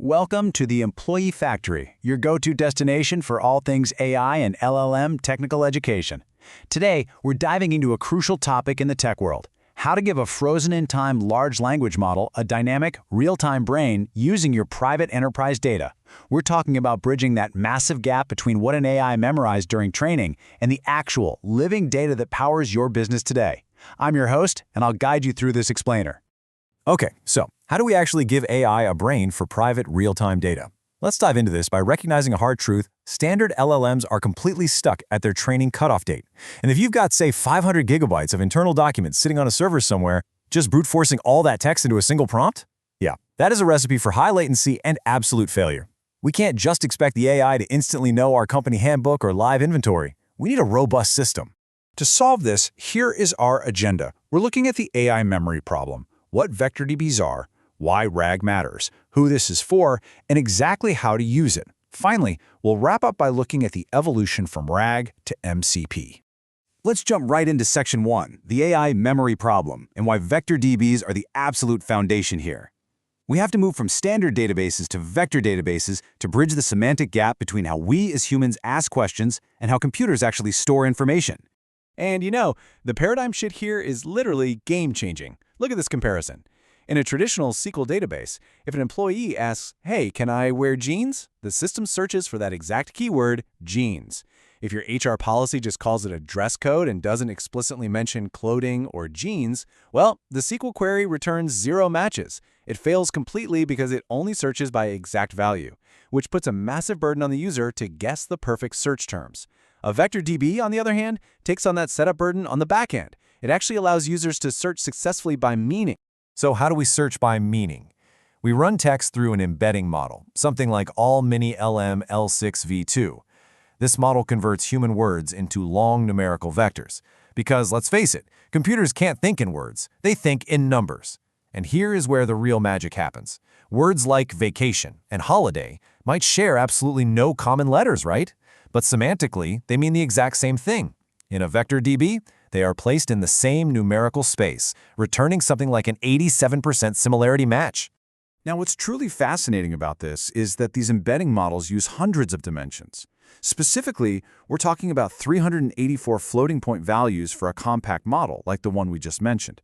Welcome to the Employee Factory, your go-to destination for all things AI and LLM technical education. Today, we're diving into a crucial topic in the tech world: how to give a frozen-in-time large language model a dynamic, real-time brain using your private enterprise data. We're talking about bridging that massive gap between what an AI memorized during training and the actual, living data that powers your business today. I'm your host, and I'll guide you through this explainer. Okay, so how do we actually give AI a brain for private real-time data? Let's dive into this by recognizing a hard truth. Standard LLMs are completely stuck at their training cutoff date. And if you've got, say, 500 gigabytes of internal documents sitting on a server somewhere, just brute forcing all that text into a single prompt? Yeah, that is a recipe for high latency and absolute failure. We can't just expect the AI to instantly know our company handbook or live inventory. We need a robust system. To solve this, here is our agenda. We're looking at the AI memory problem, what vector DBs are, why RAG matters, who this is for, and exactly how to use it. Finally, we'll wrap up by looking at the evolution from RAG to MCP. Let's jump right into Section 1, the AI memory problem, and why vector DBs are the absolute foundation here. We have to move from standard databases to vector databases to bridge the semantic gap between how we as humans ask questions and how computers actually store information. And you know, the paradigm shift here is literally game-changing. Look at this comparison. In a traditional SQL database, if an employee asks, "Hey, can I wear jeans?" the system searches for that exact keyword, jeans. If your HR policy just calls it a dress code and doesn't explicitly mention clothing or jeans, well, the SQL query returns 0 matches. It fails completely because it only searches by exact value, which puts a massive burden on the user to guess the perfect search terms. A vector DB, on the other hand, takes on that setup burden on the back end. It actually allows users to search successfully by meaning. So how do we search by meaning? We run text through an embedding model, something like all mini LM L6v2. This model converts human words into long numerical vectors. Because, let's face it, computers can't think in words, they think in numbers. And here is where the real magic happens. Words like vacation and holiday might share absolutely no common letters, right? But semantically, they mean the exact same thing. In a vector DB, they are placed in the same numerical space, returning something like an 87% similarity match. Now, what's truly fascinating about this is that these embedding models use hundreds of dimensions. Specifically, we're talking about 384 floating point values for a compact model like the one we just mentioned.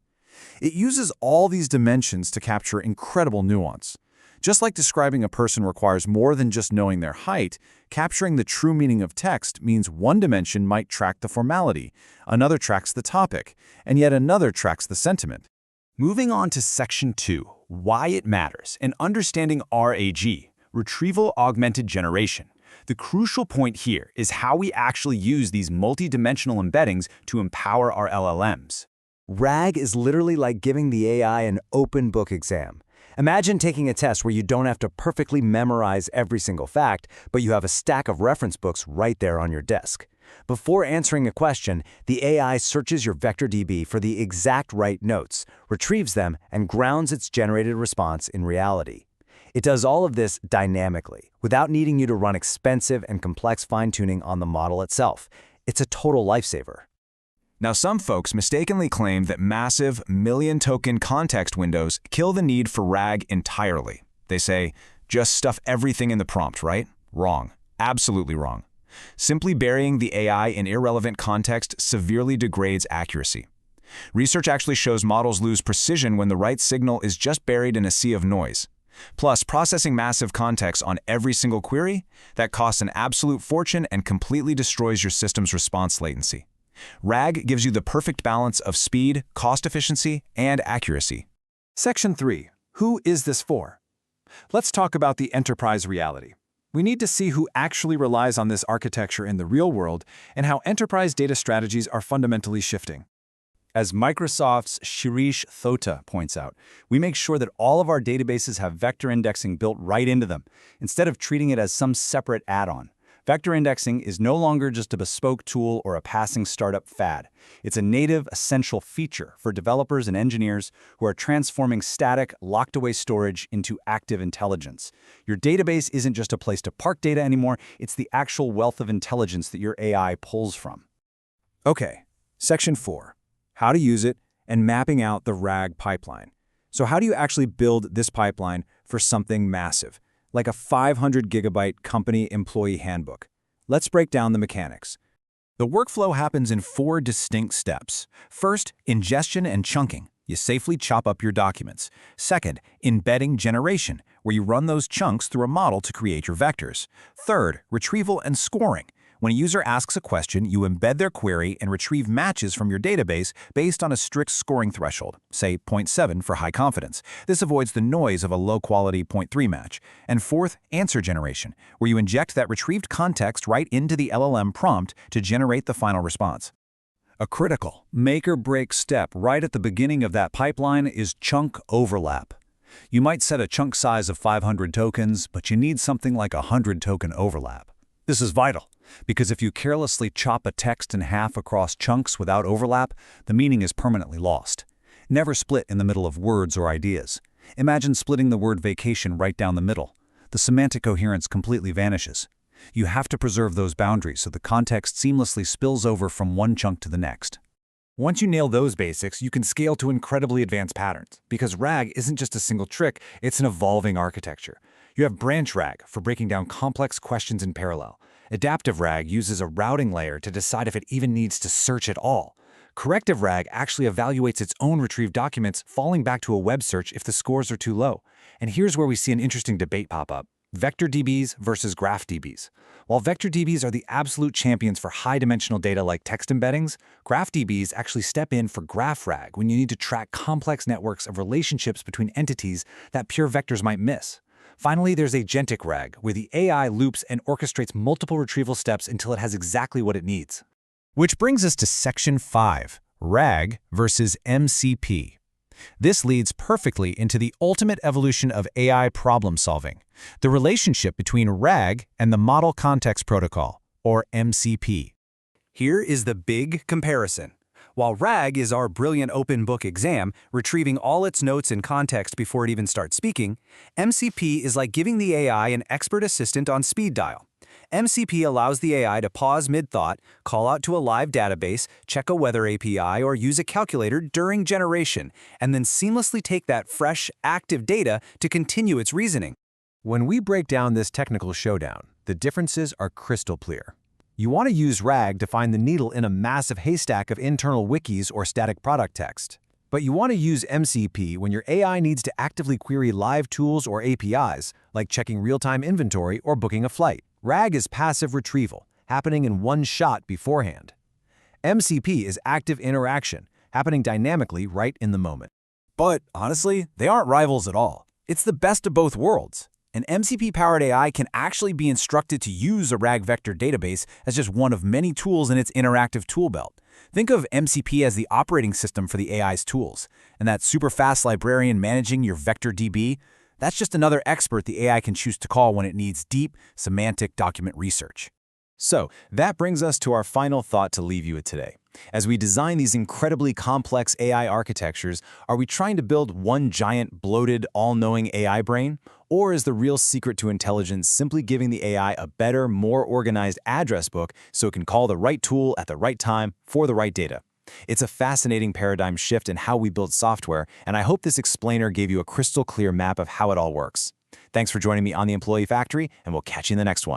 It uses all these dimensions to capture incredible nuance. Just like describing a person requires more than just knowing their height, capturing the true meaning of text means one dimension might track the formality, another tracks the topic, and yet another tracks the sentiment. Moving on to Section 2, why it matters, and understanding RAG, retrieval augmented generation. The crucial point here is how we actually use these multi-dimensional embeddings to empower our LLMs. RAG is literally like giving the AI an open book exam. Imagine taking a test where you don't have to perfectly memorize every single fact, but you have a stack of reference books right there on your desk. Before answering a question, the AI searches your vector DB for the exact right notes, retrieves them, and grounds its generated response in reality. It does all of this dynamically, without needing you to run expensive and complex fine-tuning on the model itself. It's a total lifesaver. Now, some folks mistakenly claim that massive million-token context windows kill the need for RAG entirely. They say, just stuff everything in the prompt, right? Wrong. Absolutely wrong. Simply burying the AI in irrelevant context severely degrades accuracy. Research actually shows models lose precision when the right signal is just buried in a sea of noise. Plus, processing massive context on every single query, that costs an absolute fortune and completely destroys your system's response latency. RAG gives you the perfect balance of speed, cost efficiency, and accuracy. Section 3. Who is this for? Let's talk about the enterprise reality. We need to see who actually relies on this architecture in the real world and how enterprise data strategies are fundamentally shifting. As Microsoft's Shirish Thota points out, we make sure that all of our databases have vector indexing built right into them, instead of treating it as some separate add-on. Vector indexing is no longer just a bespoke tool or a passing startup fad. It's a native, essential feature for developers and engineers who are transforming static, locked-away storage into active intelligence. Your database isn't just a place to park data anymore, it's the actual wealth of intelligence that your AI pulls from. Okay, Section 4. How to use it and mapping out the RAG pipeline. So how do you actually build this pipeline for something massive? like a 500 gigabyte company employee handbook. Let's break down the mechanics. The workflow happens in 4 distinct steps. First, ingestion and chunking. You safely chop up your documents. Second, embedding generation, where you run those chunks through a model to create your vectors. Third, retrieval and scoring. When a user asks a question, you embed their query and retrieve matches from your database based on a strict scoring threshold, say 0.7 for high confidence. This avoids the noise of a low-quality 0.3 match. And fourth, answer generation, where you inject that retrieved context right into the LLM prompt to generate the final response. A critical make-or-break step right at the beginning of that pipeline is chunk overlap. You might set a chunk size of 500 tokens, but you need something like a 100-token overlap. This is vital, because if you carelessly chop a text in half across chunks without overlap, the meaning is permanently lost. Never split in the middle of words or ideas. Imagine splitting the word vacation right down the middle. The semantic coherence completely vanishes. You have to preserve those boundaries so the context seamlessly spills over from one chunk to the next. Once you nail those basics, you can scale to incredibly advanced patterns, because RAG isn't just a single trick, it's an evolving architecture. You have branch RAG for breaking down complex questions in parallel. Adaptive RAG uses a routing layer to decide if it even needs to search at all. Corrective RAG actually evaluates its own retrieved documents, falling back to a web search if the scores are too low. And here's where we see an interesting debate pop up: vector DBs versus graph DBs. While vector DBs are the absolute champions for high-dimensional data like text embeddings, graph DBs actually step in for GraphRAG when you need to track complex networks of relationships between entities that pure vectors might miss. Finally, there's agentic RAG, where the AI loops and orchestrates multiple retrieval steps until it has exactly what it needs. Which brings us to Section 5, RAG versus MCP. This leads perfectly into the ultimate evolution of AI problem-solving, the relationship between RAG and the Model Context Protocol, or MCP. Here is the big comparison. While RAG is our brilliant open book exam, retrieving all its notes and context before it even starts speaking, MCP is like giving the AI an expert assistant on speed dial. MCP allows the AI to pause mid-thought, call out to a live database, check a weather API, or use a calculator during generation, and then seamlessly take that fresh, active data to continue its reasoning. When we break down this technical showdown, the differences are crystal clear. You want to use RAG to find the needle in a massive haystack of internal wikis or static product text. But you want to use MCP when your AI needs to actively query live tools or APIs, like checking real-time inventory or booking a flight. RAG is passive retrieval, happening in one shot beforehand. MCP is active interaction, happening dynamically right in the moment. But honestly, they aren't rivals at all. It's the best of both worlds. An MCP-powered AI can actually be instructed to use a RAG vector database as just one of many tools in its interactive tool belt. Think of MCP as the operating system for the AI's tools, and that super-fast librarian managing your vector DB, that's just another expert the AI can choose to call when it needs deep, semantic document research. So, that brings us to our final thought to leave you with today. As we design these incredibly complex AI architectures, are we trying to build one giant, bloated, all-knowing AI brain? Or is the real secret to intelligence simply giving the AI a better, more organized address book so it can call the right tool at the right time for the right data? It's a fascinating paradigm shift in how we build software, and I hope this explainer gave you a crystal clear map of how it all works. Thanks for joining me on The Employee Factory, and we'll catch you in the next one.